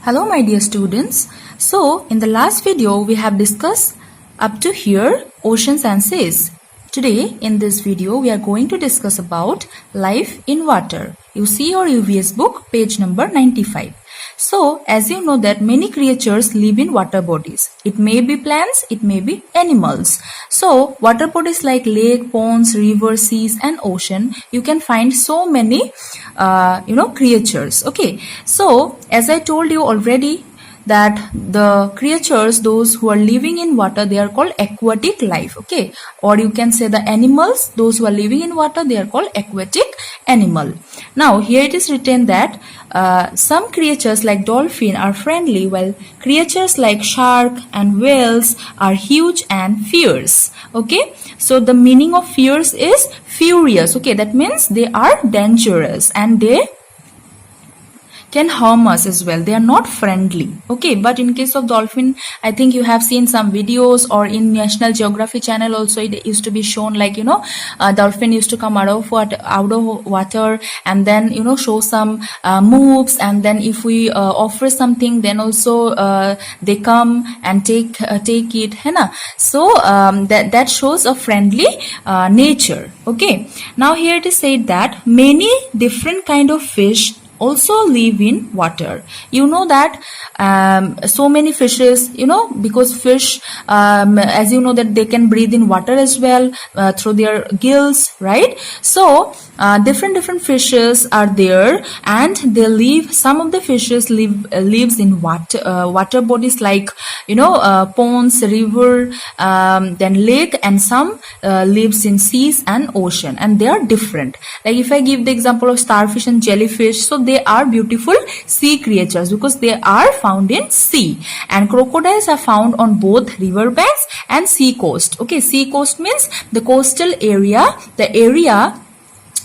Hello my dear students. So in the last video we have discussed up to here oceans and seas. Today in this video we are going to discuss about life in water. You see your UVS book page number 95. So as you know that many creatures live in water bodies. It may be plants, it may be animals. So water bodies like lake, ponds, rivers, seas and ocean, you can find so many creatures. Okay, so as I told you already that the creatures, those who are living in water, they are called aquatic life. Okay, or you can say the animals, those who are living in water, they are called aquatic animal. Now here it is written that some creatures like dolphin are friendly, while creatures like shark and whales are huge and fierce. Okay, so the meaning of fierce is furious. Okay, that means they are dangerous and they can harm us as well. They are not friendly. Okay, but in case of dolphin, I think you have seen some videos, or in National Geography channel also it used to be shown, like dolphin used to come out of water and then show some moves, and then if we offer something, then also they come and take it, है ना? So that shows a friendly nature. Okay, now here it is said that many different kind of fish also live in water. You know that so many fishes, because fish, as you know, that they can breathe in water as well through their gills, right? So different fishes are there, and they live. Some of the fishes lives in water bodies like ponds, river, then lake, and some lives in seas and ocean, and they are different. Like if I give the example of starfish and jellyfish, so they are beautiful sea creatures because they are found in sea, and crocodiles are found on both river banks and sea coast. Okay, sea coast means the coastal area, the area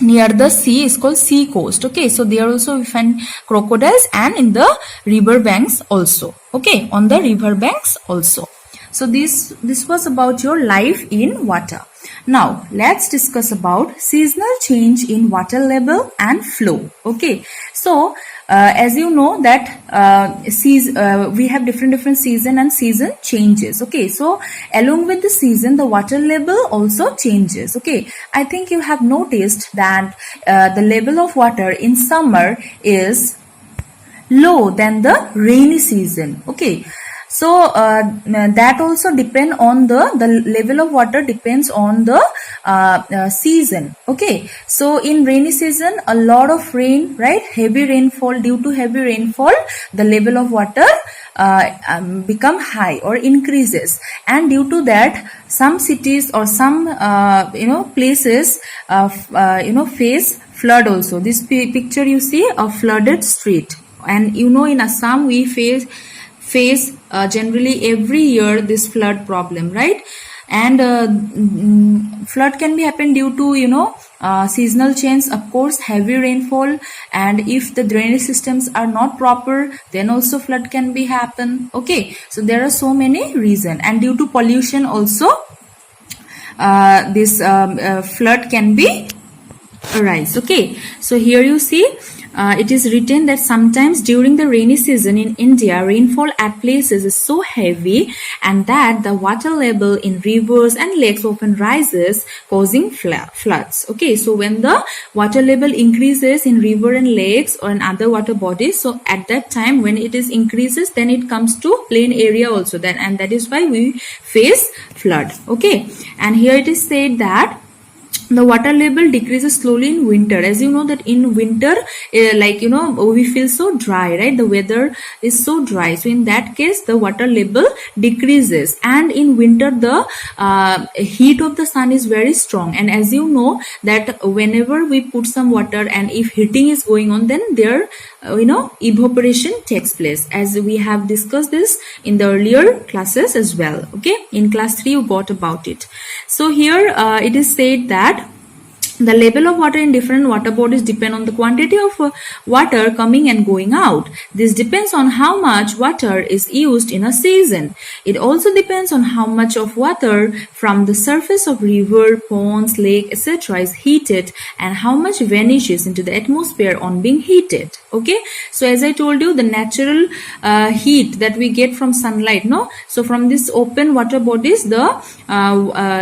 near the sea is called sea coast. Okay, so there also we find crocodiles, and in the river banks also. Okay, on the river banks also. So this was about your life in water. Now let's discuss about seasonal change in water level and flow. Okay, so as you know that we have different season and season changes. Okay, so along with the season, the water level also changes. Okay, I think you have noticed that the level of water in summer is low than the rainy season. Okay, so that also depend on the level of water depends on the season. Okay, so in rainy season, a lot of rain, right? Heavy rainfall. Due to heavy rainfall, the level of water become high or increases, and due to that, some cities or some places face flood also. This picture you see a flooded street, and in Assam we face generally every year this flood problem, right? And flood can be happen due to seasonal change, of course, heavy rainfall, and if the drainage systems are not proper, then also flood can be happen. Okay, so there are so many reasons, and due to pollution also this flood can be arise. Okay, so here you see it is written that sometimes during the rainy season in India, rainfall at places is so heavy, and that the water level in rivers and lakes often rises, causing floods. Okay, so when the water level increases in river and lakes or in other water bodies, so at that time when it is increases, then it comes to plain area also, then, and that is why we face flood. Okay, and here it is said that the water level decreases slowly in winter. As you know that in winter, we feel so dry, right? The weather is so dry. So in that case, the water level decreases. And in winter, the heat of the sun is very strong. And as you know that whenever we put some water, and if heating is going on, then there evaporation takes place, as we have discussed this in the earlier classes as well. Okay, in class 3 you got about it. So here it is said that the level of water in different water bodies depend on the quantity of water coming and going out. This depends on how much water is used in a season. It also depends on how much of water from the surface of river, ponds, lake, etc. is heated, and how much vanishes into the atmosphere on being heated. Okay, so as I told you, the natural heat that we get from sunlight, no, so from this open water bodies, the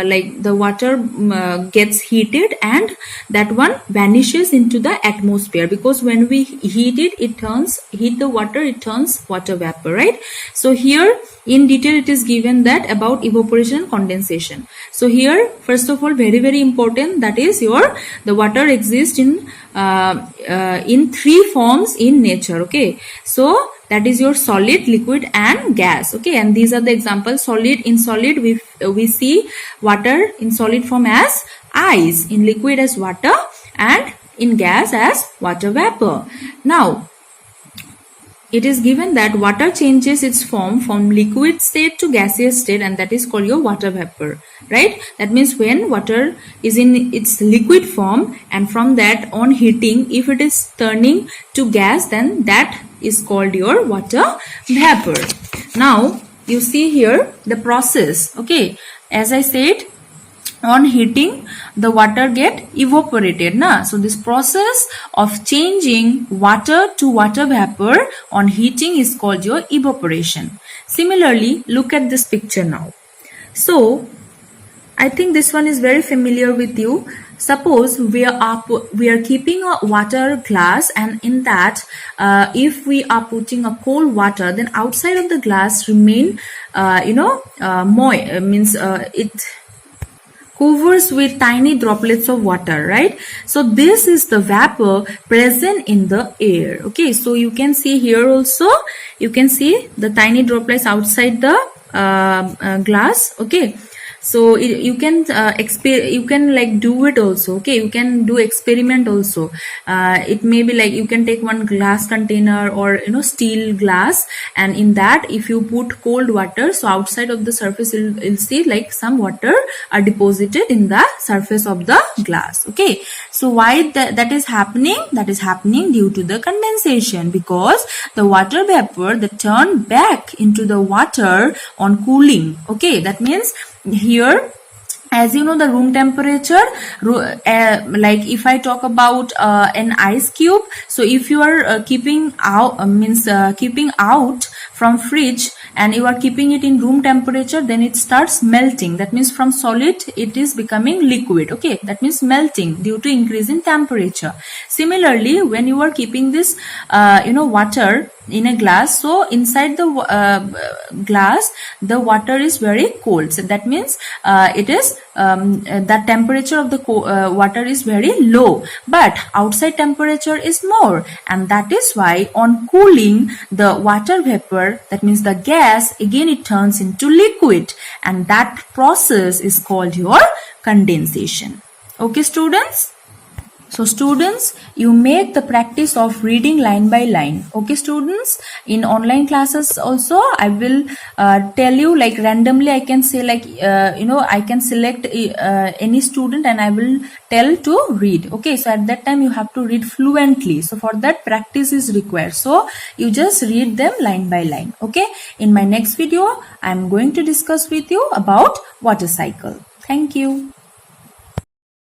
like the water gets heated, and that one vanishes into the atmosphere, because when we heat it, heat the water, it turns water vapor, right? So here in detail it is given that about evaporation and condensation. So here, first of all, very important, that is the water exists in three forms in nature. Okay, so that is your solid, liquid, and gas. Okay, and these are the examples. Solid, in solid we see water in solid form as ice, in liquid as water, and in gas as water vapor. Now it is given that water changes its form from liquid state to gaseous state, and that is called your water vapor, right? That means when water is in its liquid form, and from that on heating, if it is turning to gas, then that is called your water vapor. Now you see here the process. Okay, as I said, on heating the water get evaporated, na? So this process of changing water to water vapor on heating is called your evaporation. Similarly, look at this picture now. So I think this one is very familiar with you. Suppose we are keeping a water glass, and in that if we are putting a cold water, then outside of the glass remain it covers with tiny droplets of water, right? So this is the vapor present in the air. Okay, so you can see here also, you can see the tiny droplets outside the glass. Okay, so you can like do it also. Okay, you can do experiment also. It may be like you can take one glass container or steel glass, and in that if you put cold water, so outside of the surface you'll see like some water are deposited in the surface of the glass. Okay, so why that is happening? That is happening due to the condensation, because the water vapor that turn back into the water on cooling. Okay, that means here, as you know, the room temperature, like if I talk about an ice cube, so if you are keeping out from fridge and you are keeping it in room temperature, then it starts melting. That means from solid it is becoming liquid. Okay, that means melting due to increase in temperature. Similarly, when you are keeping this water in a glass, so inside the glass the water is very cold, so that means it is the temperature of the water is very low, but outside temperature is more, and that is why on cooling the water vapor, that means the gas, again it turns into liquid, and that process is called your condensation. Okay students, so students, you make the practice of reading line by line. Okay students, in online classes also I will tell you, like randomly I can say like I can select any student and I will tell to read. Okay, so at that time you have to read fluently, so for that practice is required, so you just read them line by line. Okay, in my next video I am going to discuss with you about water cycle. Thank you.